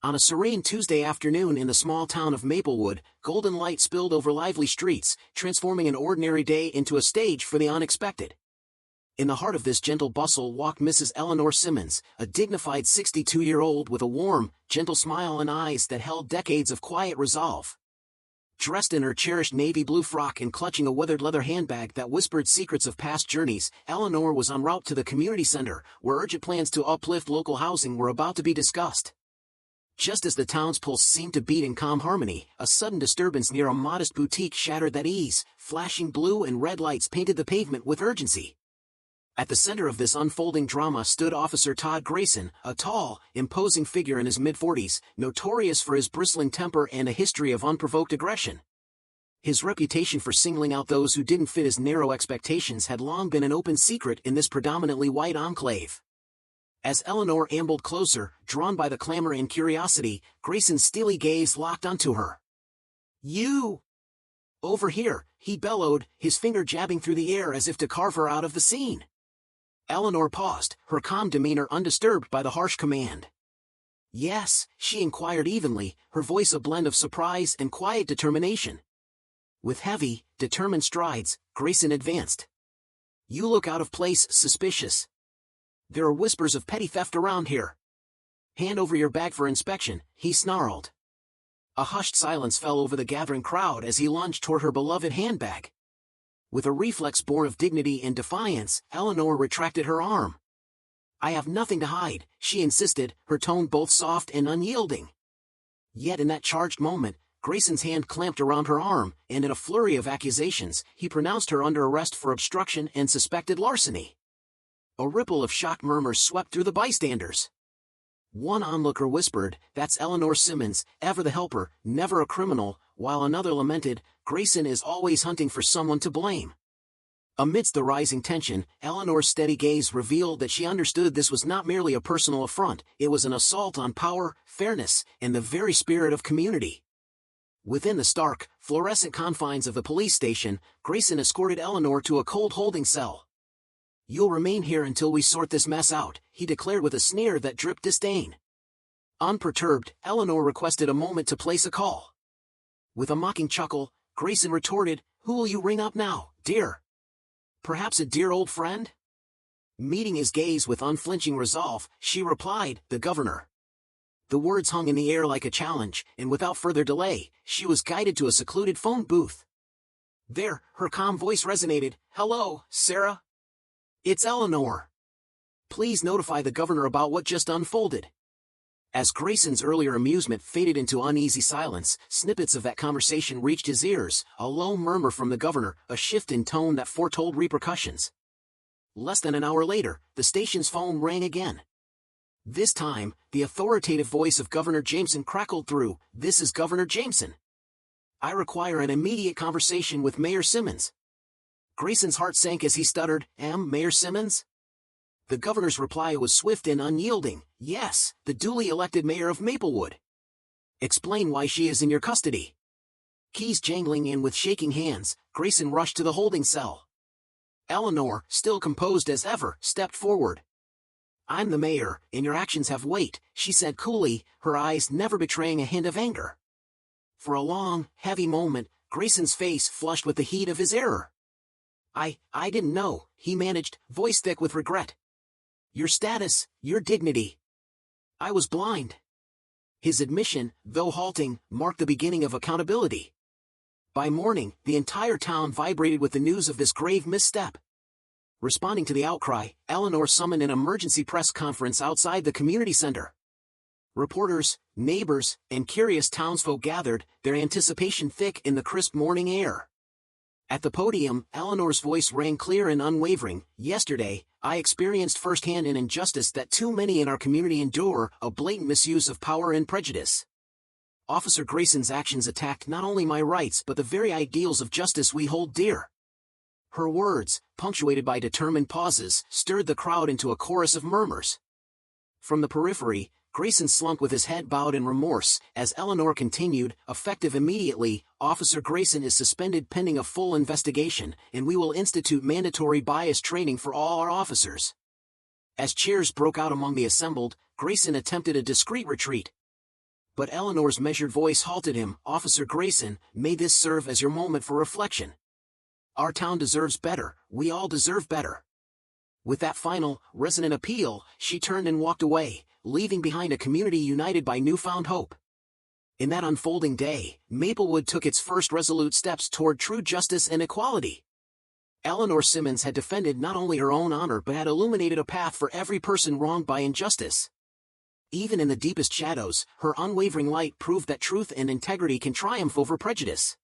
On a serene Tuesday afternoon in the small town of Maplewood, golden light spilled over lively streets, transforming an ordinary day into a stage for the unexpected. In the heart of this gentle bustle walked Mrs. Eleanor Simmons, a dignified 62-year-old with a warm, gentle smile and eyes that held decades of quiet resolve. Dressed in her cherished navy blue frock and clutching a weathered leather handbag that whispered secrets of past journeys, Eleanor was en route to the community center, where urgent plans to uplift local housing were about to be discussed. Just as the town's pulse seemed to beat in calm harmony, a sudden disturbance near a modest boutique shattered that ease. Flashing blue and red lights painted the pavement with urgency. At the center of this unfolding drama stood Officer Todd Grayson, a tall, imposing figure in his mid-40s, notorious for his bristling temper and a history of unprovoked aggression. His reputation for singling out those who didn't fit his narrow expectations had long been an open secret in this predominantly white enclave. As Eleanor ambled closer, drawn by the clamor and curiosity, Grayson's steely gaze locked onto her. "You! Over here," he bellowed, his finger jabbing through the air as if to carve her out of the scene. Eleanor paused, her calm demeanor undisturbed by the harsh command. "Yes?" she inquired evenly, her voice a blend of surprise and quiet determination. With heavy, determined strides, Grayson advanced. "You look out of place, suspicious. There are whispers of petty theft around here. Hand over your bag for inspection," he snarled. A hushed silence fell over the gathering crowd as he lunged toward her beloved handbag. With a reflex born of dignity and defiance, Eleanor retracted her arm. "I have nothing to hide," she insisted, her tone both soft and unyielding. Yet in that charged moment, Grayson's hand clamped around her arm, and in a flurry of accusations, he pronounced her under arrest for obstruction and suspected larceny. A ripple of shocked murmurs swept through the bystanders. One onlooker whispered, "That's Eleanor Simmons, ever the helper, never a criminal," while another lamented, "Grayson is always hunting for someone to blame." Amidst the rising tension, Eleanor's steady gaze revealed that she understood this was not merely a personal affront, it was an assault on power, fairness, and the very spirit of community. Within the stark, fluorescent confines of the police station, Grayson escorted Eleanor to a cold holding cell. "You'll remain here until we sort this mess out," he declared with a sneer that dripped disdain. Unperturbed, Eleanor requested a moment to place a call. With a mocking chuckle, Grayson retorted, "Who will you ring up now, dear? Perhaps a dear old friend?" Meeting his gaze with unflinching resolve, she replied, "The governor." The words hung in the air like a challenge, and without further delay, she was guided to a secluded phone booth. There, her calm voice resonated, "Hello, Sarah? It's Eleanor. Please notify the governor about what just unfolded." As Grayson's earlier amusement faded into uneasy silence, snippets of that conversation reached his ears, a low murmur from the governor, a shift in tone that foretold repercussions. Less than an hour later, the station's phone rang again. This time, the authoritative voice of Governor Jameson crackled through. "This is Governor Jameson. I require an immediate conversation with Mayor Simmons." Grayson's heart sank as he stuttered, "Mayor Simmons?" The governor's reply was swift and unyielding, "Yes, the duly elected mayor of Maplewood." "Explain why she is in your custody." Keys jangling and with shaking hands, Grayson rushed to the holding cell. Eleanor, still composed as ever, stepped forward. "I'm the mayor, and your actions have weight," she said coolly, her eyes never betraying a hint of anger. For a long, heavy moment, Grayson's face flushed with the heat of his error. I didn't know," he managed, voice thick with regret. "Your status, your dignity. I was blind." His admission, though halting, marked the beginning of accountability. By morning, the entire town vibrated with the news of this grave misstep. Responding to the outcry, Eleanor summoned an emergency press conference outside the community center. Reporters, neighbors, and curious townsfolk gathered, their anticipation thick in the crisp morning air. At the podium, Eleanor's voice rang clear and unwavering. "Yesterday, I experienced firsthand an injustice that too many in our community endure, a blatant misuse of power and prejudice. Officer Grayson's actions attacked not only my rights but the very ideals of justice we hold dear." Her words, punctuated by determined pauses, stirred the crowd into a chorus of murmurs. From the periphery, Grayson slunk with his head bowed in remorse, as Eleanor continued, "Effective immediately, Officer Grayson is suspended pending a full investigation, and we will institute mandatory bias training for all our officers." As cheers broke out among the assembled, Grayson attempted a discreet retreat. But Eleanor's measured voice halted him. "Officer Grayson, may this serve as your moment for reflection. Our town deserves better, we all deserve better." With that final, resonant appeal, she turned and walked away, leaving behind a community united by newfound hope. In that unfolding day, Maplewood took its first resolute steps toward true justice and equality. Eleanor Simmons had defended not only her own honor but had illuminated a path for every person wronged by injustice. Even in the deepest shadows, her unwavering light proved that truth and integrity can triumph over prejudice.